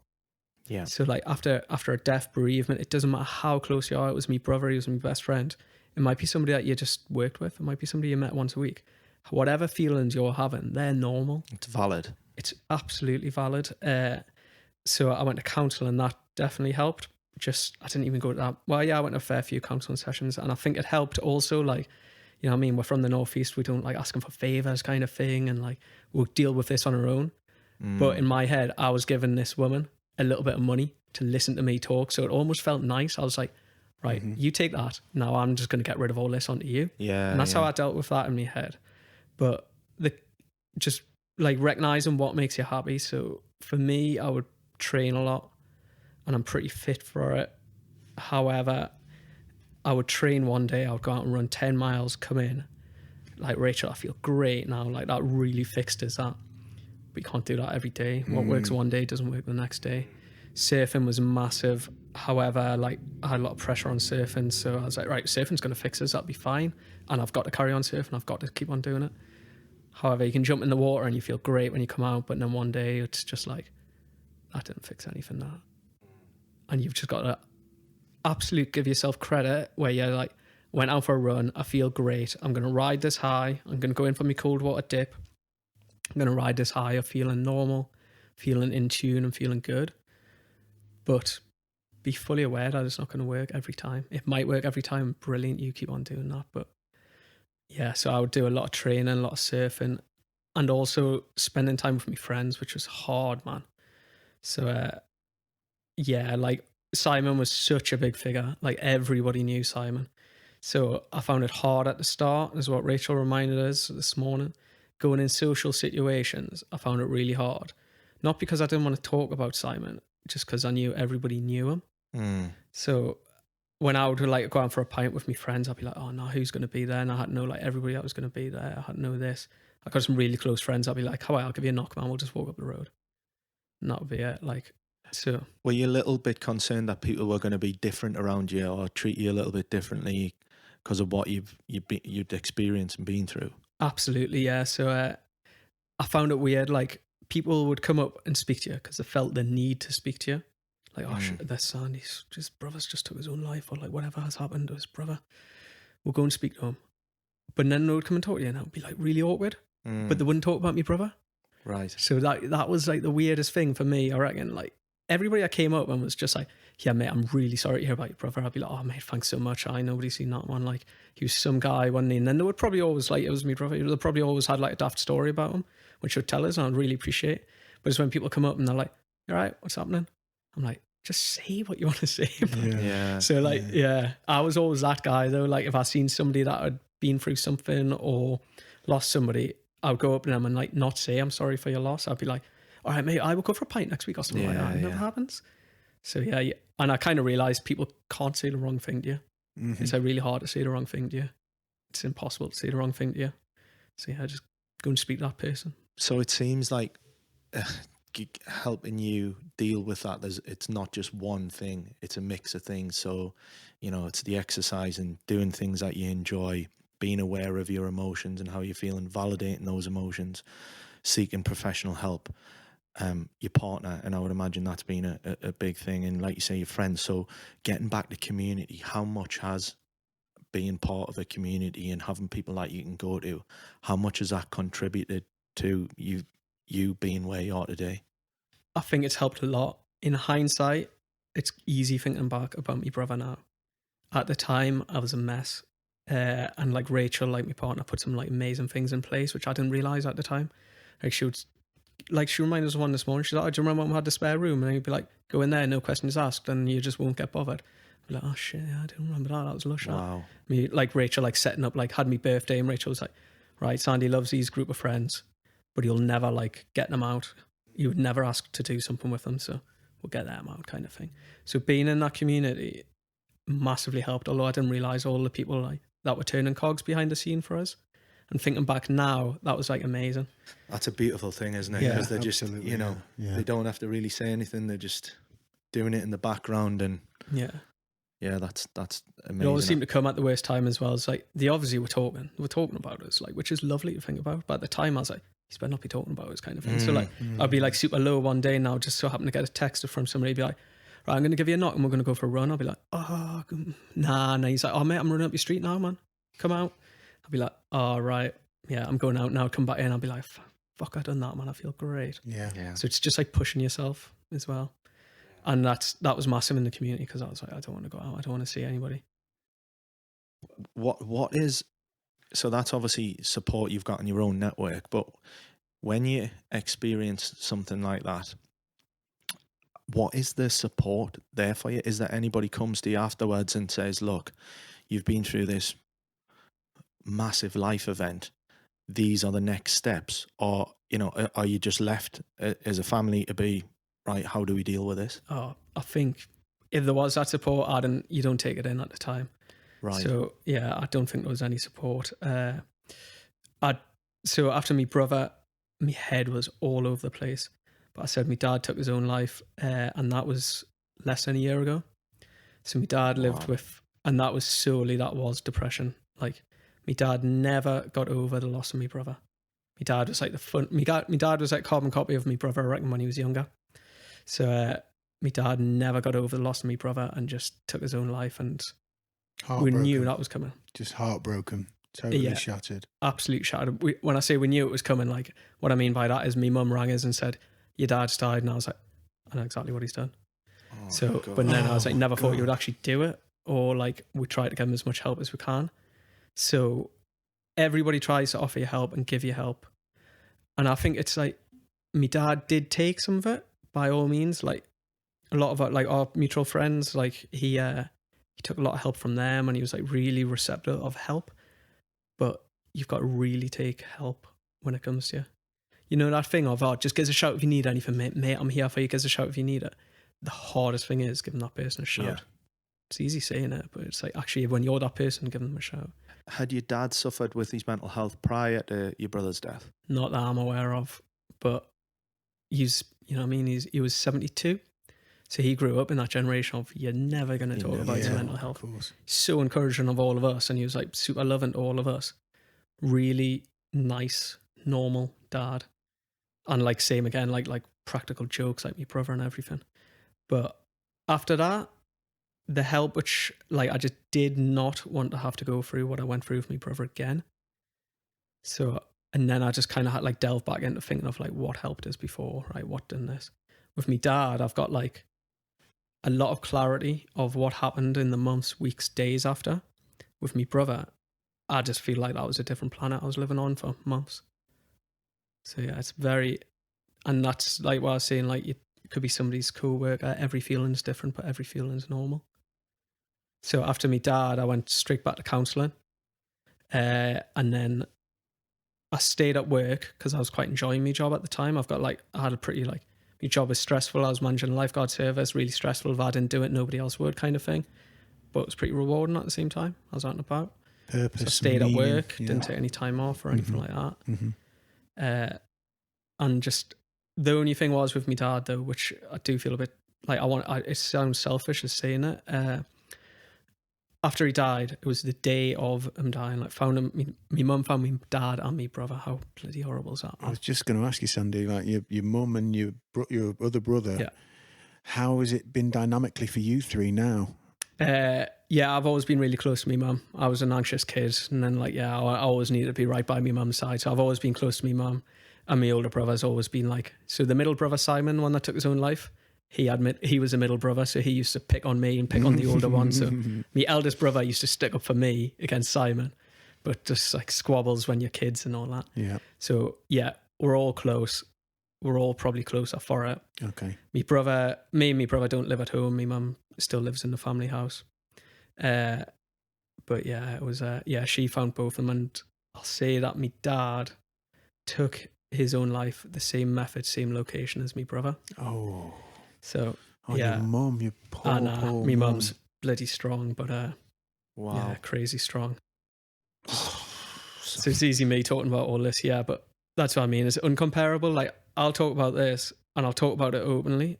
Yeah. So like after a death, bereavement, it doesn't matter how close you are. It was my brother, he was my best friend. It might be somebody that you just worked with. It might be somebody you met once a week. whatever feelings you're having, they're normal. It's valid. It's absolutely valid. So I went to counsel, and that definitely helped. I didn't even go to that. Well, yeah, I went to a fair few counselling sessions, and I think it helped also, like, you know what I mean? We're from the Northeast. We don't like asking for favors kind of thing. And like, we'll deal with this on our own. But in my head, I was giving this woman a little bit of money to listen to me talk. So it almost felt nice. I was like, right, you take that. Now I'm just going to get rid of all this onto you. Yeah. And that's how I dealt with that in my head. But just like recognizing what makes you happy. So for me, I would train a lot, and I'm pretty fit for it. However, I would train one day, I would go out and run 10 miles, come in, like, Rachel, I feel great now. Like, that really fixed us that. We can't do that every day. What works one day doesn't work the next day. Surfing was massive. However, like, I had a lot of pressure on surfing. So I was like, right, surfing's going to fix us. That'll be fine. And I've got to carry on surfing. I've got to keep on doing it. However, you can jump in the water and you feel great when you come out. But then one day it's just like, that didn't fix anything, that. And you've just got to absolute give yourself credit where you're like, went out for a run, I feel great, I'm going to ride this high, I'm going to go in for my cold water dip, I'm going to ride this high of feeling normal, feeling in tune and feeling good. But be fully aware that it's not going to work every time. It might work every time, brilliant, you keep on doing that. But yeah, so I would do a lot of training, a lot of surfing, and also spending time with my friends, which was hard, man. So yeah, like, Simon was such a big figure. Like, everybody knew Simon. So I found it hard at the start, is what Rachel reminded us this morning. Going in social situations, I found it really hard. Not because I didn't want to talk about Simon, just because I knew everybody knew him. So when I would like go out for a pint with my friends, I'd be like, oh no, who's going to be there? And I had to know like everybody that was going to be there. I had to know this. I got some really close friends. I'd be like, oh, I'll give you a knock, man. We'll just walk up the road. And that would be it. Like, so. Were you a little bit concerned that people were going to be different around you or treat you a little bit differently because of what you'd experienced and been through? Absolutely, yeah. So I found it weird. Like, people would come up and speak to you because they felt the need to speak to you. Like, oh, this Sandy's brother's just took his own life, or like whatever has happened to his brother. We'll go and speak to him. But then they would come and talk to you, and it would be like really awkward. But they wouldn't talk about my brother. Right. So that was like the weirdest thing for me, I reckon. Like, everybody that came up and was just like, yeah, mate, I'm really sorry to hear about your brother. I'd be like, oh, mate, thanks so much. Nobody's seen that one. Like, he was some guy, wasn't he? And then they would probably always, like, it was my brother. They probably always had like a daft story about him, which would tell us, and I'd really appreciate it. But it's when people come up and they're like, all right, what's happening? I'm like, just say what you want to say. Yeah. So like, yeah, I was always that guy though. Like, if I seen somebody that had been through something or lost somebody, I would go up to them and like not say I'm sorry for your loss. I'd be like, all right, mate, I will go for a pint next week or something like that. It never happens. So yeah. And I kind of realized people can't say the wrong thing to you. It's like really hard to say the wrong thing to you. It's impossible to say the wrong thing to you. So yeah, just go and speak to that person. So it seems like helping you deal with that, it's not just one thing, it's a mix of things. So, you know, it's the exercise and doing things that you enjoy, being aware of your emotions and how you're feeling, validating those emotions, seeking professional help, your partner, and I would imagine that's been a big thing, and like you say, your friends. So getting back to community, how much has being part of a community and having people that you can go to, how much has that contributed to you being where you are today? I think it's helped a lot. In hindsight, it's easy thinking back about my brother now. At the time, I was a mess. And like Rachel, like my partner, put some like amazing things in place, which I didn't realize at the time. Like, she reminded us of one this morning. She's like, oh, do you remember when we had the spare room? And I'd be like, go in there, no questions asked, and you just won't get bothered. I'd be like, oh shit, yeah, I didn't remember that. That was lush. Wow. Me, like Rachel, like setting up, like had me birthday, and Rachel was like, right, Sandy loves these group of friends, but you'll never like get them out. You would never ask to do something with them, so we'll get them out, kind of thing. So being in that community massively helped, although I didn't realize all the people like that were turning cogs behind the scene for us. And thinking back now, that was like amazing. That's a beautiful thing, isn't it? Yeah, because they're just, you know, they don't have to really say anything. They're just doing it in the background, and yeah, that's amazing. It always seemed to come at the worst time as well. It's like, they obviously were talking about us, like, which is lovely to think about. But at the time, I was like, he's better not be talking about us, kind of thing. So like, I'd be like super low one day now, just so happen to get a text from somebody, be like, right, I'm going to give you a knock and we're going to go for a run. I'll be like, oh, nah. He's like, oh mate, I'm running up your street now, man. Come out. I'll be like, oh right. I'm going out now, come back in, I'll be like, fuck, I done that, man. I feel great. Yeah. So it's just like pushing yourself as well. And that was massive in the community, because I was like, I don't want to go out. I don't want to see anybody. What is, so that's obviously support you've got in your own network, but when you experience something like that, what is the support there for you? Is there anybody comes to you afterwards and says, look, you've been through this massive life event, these are the next steps? Or, you know, are you just left as a family to be, right, how do we deal with this? Oh, I think if there was that support, you don't take it in at the time. Right. So yeah, I don't think there was any support. So after my brother, my head was all over the place. But I said my dad took his own life, and that was less than a year ago. So my dad lived with, and that was depression. Like, my dad never got over the loss of my brother. My dad was like my dad was like carbon copy of my brother, I reckon, when he was younger. So my dad never got over the loss of my brother and just took his own life, and we knew that was coming. Just heartbroken, totally shattered. Absolute shattered. When I say we knew it was coming, like, what I mean by that is my mum rang us and said, your dad's died, and I was like, I know exactly what he's done. But then I was like, never thought you would actually do it, or like, we try to give him as much help as we can. So everybody tries to offer you help and give you help. And I think it's like, my dad did take some of it, by all means. Like, a lot of it, like our mutual friends, like he took a lot of help from them, and he was like really receptive of help. But you've got to really take help when it comes to you. You know that thing of, just give us a shout if you need anything, mate, I'm here for you, give us a shout if you need it. The hardest thing is giving that person a shout. Yeah. It's easy saying it, but it's like, actually, when you're that person, give them a shout. Had your dad suffered with his mental health prior to your brother's death? Not that I'm aware of, but he's, you know what I mean, he was 72. So he grew up in that generation of, you're never going to talk about your mental health. So encouraging of all of us, and he was like super loving to all of us. Really nice, normal dad. And like, same again, like practical jokes like my brother and everything. But after that, the help, which like, I just did not want to have to go through what I went through with my brother again. So, and then I just kind of had like delve back into thinking of like, what helped us before, right? What done this? With my dad, I've got like a lot of clarity of what happened in the months, weeks, days after. With my brother, I just feel like that was a different planet I was living on for months. So yeah, it's very, and that's like what I was saying, like, it could be somebody's co-worker. Every feeling's different, but every feeling's normal. So after my dad, I went straight back to counselling. And then I stayed at work because I was quite enjoying my job at the time. I had a pretty, like, my job was stressful. I was managing a lifeguard service, really stressful. If I didn't do it, nobody else would, kind of thing. But it was pretty rewarding at the same time. I was out and about. Purpose, so I stayed meaning, at work, didn't take any time off or anything like that. And just, the only thing was with my dad, though, which I do feel a bit like it sounds selfish as saying it. After he died, it was the day of him dying. Like, found him, my mum found my dad and my brother. How bloody horrible is that, man? I was just going to ask you, Sandy, like your mum and your other brother. Yeah. How has it been dynamically for you three now? I've always been really close to my mum. I was an anxious kid, and then I always needed to be right by my mum's side. So I've always been close to my mum, and my older brother's always been like. So the middle brother, Simon, one that took his own life, he was a middle brother, so he used to pick on me and pick on the older one. So my eldest brother used to stick up for me against Simon, but just like squabbles when you're kids and all that. Yeah. So yeah, we're all close. We're all probably closer for it. Okay. Me and my brother don't live at home. My mum still lives in the family house. But yeah, it was she found both of them, and I'll say that my dad took his own life the same method, same location as my brother. Oh. So your mum, your poor my mum's bloody strong, but wow, yeah, crazy strong. So it's easy me talking about all this, yeah, but that's what I mean. It's uncomparable. Like, I'll talk about this and I'll talk about it openly,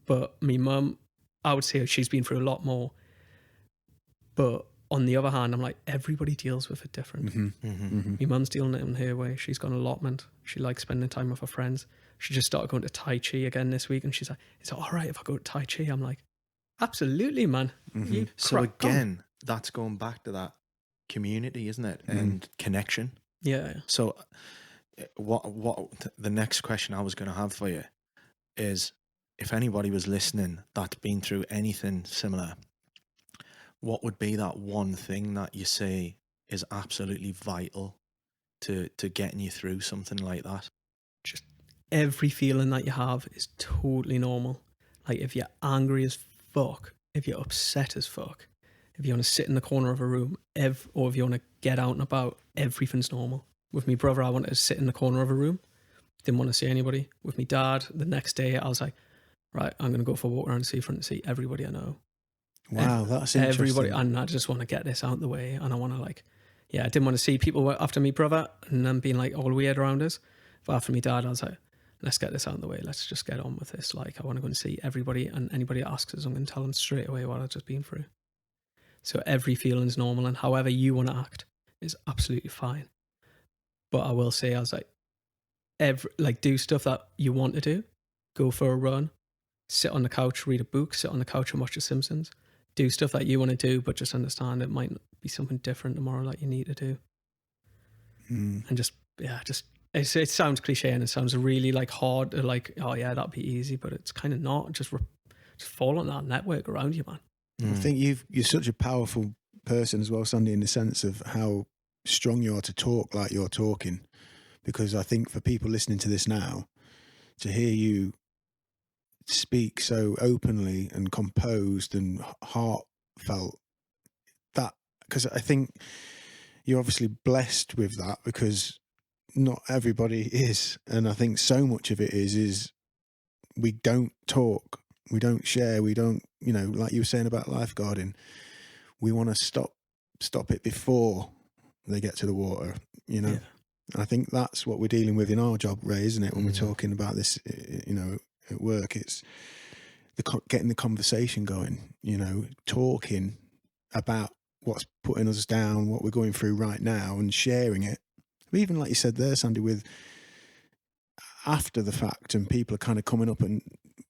but my mum, I would say she's been through a lot more. But on the other hand, I'm like, everybody deals with it different. My mum's dealing it in her way. She's got an allotment. She likes spending time with her friends. She just started going to Tai Chi again this week, and she's like, is it all right if I go to Tai Chi? I'm like, absolutely, man. So again, that's going back to that community, isn't it? And connection. Yeah. So what the next question I was going to have for you is, if anybody was listening that's been through anything similar, what would be that one thing that you say is absolutely vital to getting you through something like that? Just every feeling that you have is totally normal. Like if you're angry as fuck, if you're upset as fuck, if you want to sit in the corner of a room, or if you want to get out and about, everything's normal. With my brother, I wanted to sit in the corner of a room, didn't want to see anybody. With my dad, the next day, I was like, right, I'm going to go for a walk around the seafront and see everybody I know. Wow, that's interesting. Everybody, and I just want to get this out of the way, and I want to I didn't want to see people after me brother and them being like all weird around us. But after me dad, I was like, let's get this out of the way. Let's just get on with this. Like, I want to go and see everybody, and anybody that asks us, I'm going to tell them straight away what I've just been through. So every feeling's normal, and however you want to act is absolutely fine. But I will say, I was like, do stuff that you want to do. Go for a run, sit on the couch, read a book, sit on the couch and watch The Simpsons. Do stuff that you want to do, but just understand it might be something different tomorrow that you need to do. And it sounds cliche and it sounds really like hard to like, oh yeah, that'd be easy, but it's kind of not. Just fall on that network around you, man. I think you're such a powerful person as well, Sandy, in the sense of how strong you are to talk like you're talking. Because I think for people listening to this now, to hear you speak so openly and composed and heartfelt, that, because I think you're obviously blessed with that, because not everybody is, and I think so much of it is we don't talk, we don't share, we don't, like you were saying about lifeguarding, we want to stop it before they get to the water, Yeah. And I think that's what we're dealing with in our job, Ray, isn't it? When we're talking about this, at work, it's getting the conversation going, talking about what's putting us down, what we're going through right now, and sharing it. Even like you said there, Sandy, with after the fact, and people are kind of coming up and,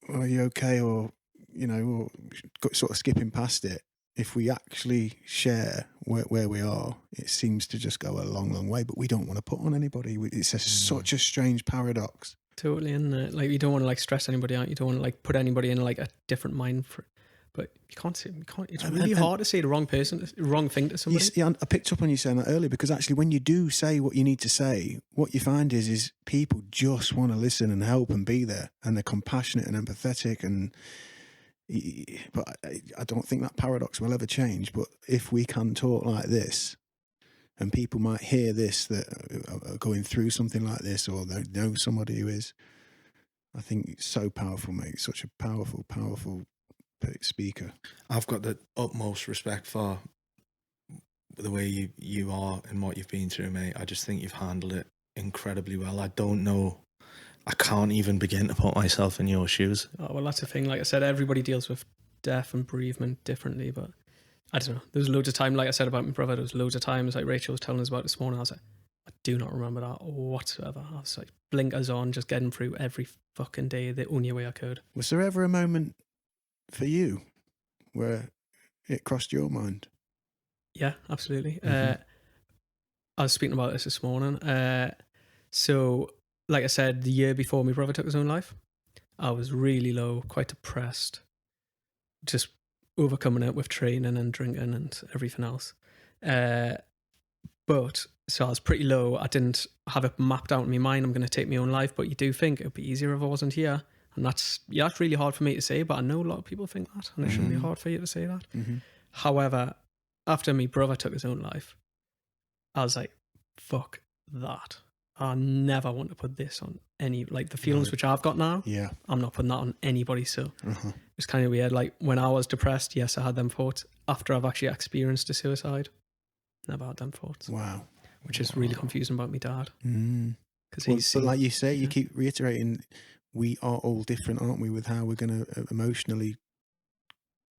are you okay? Or, or sort of skipping past it. If we actually share where we are, it seems to just go a long, long way. But we don't want to put on anybody. It's such a strange paradox. Totally, and like you don't want to like stress anybody out. You don't want to like put anybody in like a different mind. But you can't. It's really hard to say the wrong thing to somebody. I picked up on you saying that earlier, because actually, when you do say what you need to say, what you find is people just want to listen and help and be there, and they're compassionate and empathetic. But I don't think that paradox will ever change. But if we can talk like this, and people might hear this that are going through something like this, or they know somebody who is, I think it's so powerful, mate. Such a powerful speaker. I've got the utmost respect for the way you are and what you've been through, mate. I just think you've handled it incredibly well. I don't know. I can't even begin to put myself in your shoes. Oh, well, that's the thing. Like I said, everybody deals with death and bereavement differently, but I don't know. There's loads of time, like I said about my brother, there was loads of times, like Rachel was telling us about this morning, I was like, I do not remember that whatsoever. I was like, blinkers on, just getting through every fucking day the only way I could. Was there ever a moment for you where it crossed your mind? Yeah, absolutely. I was speaking about this morning. So, like I said, the year before my brother took his own life, I was really low, quite depressed, just overcoming it with training and drinking and everything else. But so I was pretty low. I didn't have it mapped out in my mind, I'm going to take my own life, but you do think it would be easier if I wasn't here. And that's really hard for me to say, but I know a lot of people think that, and it shouldn't be hard for you to say that. However, after my brother took his own life, I was like, fuck that. I never want to put this on any, like the feelings which I've got now, I'm not putting that on anybody. So it's kind of weird. Like when I was depressed, yes, I had them thoughts. After I've actually experienced a suicide, never had them thoughts. Wow. Which is really confusing about my dad. Because but like you say, you keep reiterating, we are all different, aren't we, with how we're going to emotionally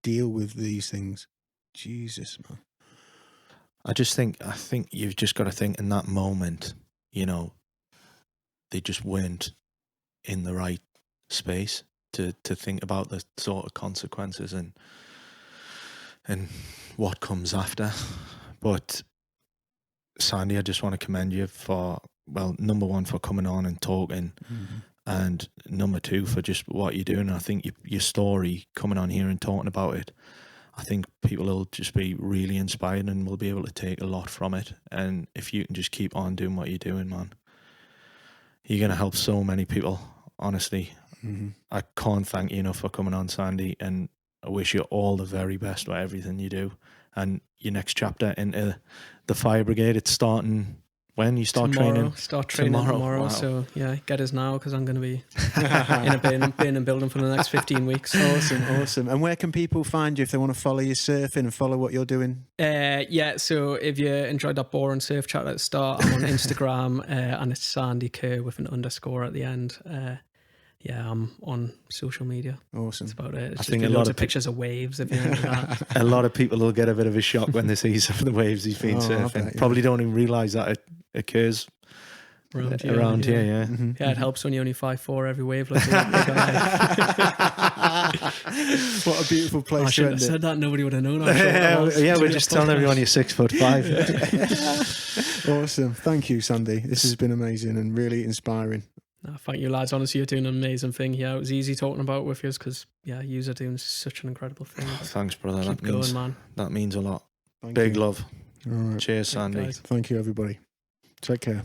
deal with these things. Jesus, man. I think you've just got to think in that moment, they just weren't in the right space to think about the sort of consequences and what comes after. But Sandy, I just want to commend you for, well, number one, for coming on and talking, and number two, for just what you're doing. And I think your story, coming on here and talking about it, I think people will just be really inspired and will be able to take a lot from it. And if you can just keep on doing what you're doing, man, you're going to help so many people, honestly. I can't thank you enough for coming on, Sandy, and I wish you all the very best with everything you do. And your next chapter into the fire brigade, it's starting when you start training? Start training tomorrow. Wow. So yeah, get us now, because I'm going to be in a bin and building for the next 15 weeks. Awesome. And where can people find you if they want to follow your surfing and follow what you're doing? Yeah, so if you enjoyed that boring surf chat at the start, I'm on Instagram and it's Sandy Kerr with an underscore at the end. Yeah, I'm on social media. Awesome. That's about it. It's I just think a loads lot of pictures of waves if you're into that. A lot of people will get a bit of a shock when they see some of the waves he's been surfing. Bet, yeah. Probably don't even realise that it occurs around here. Yeah. Mm-hmm. Yeah, it helps when you're only 5'4", every wave like that. What a beautiful place I to shouldn't end have said it. that. Nobody would have known. We're just telling everyone you're 6'5". Awesome. Thank you, Sandy. This has been amazing and really inspiring. No, thank you, lads. Honestly, you're doing an amazing thing here. It was easy talking about with you because, yeah, you are doing such an incredible thing. Thanks, brother. Keep going, man. That means a lot. Thank Big you. love. All right. Cheers, Sandy. guys. Thank you, everybody. Take care.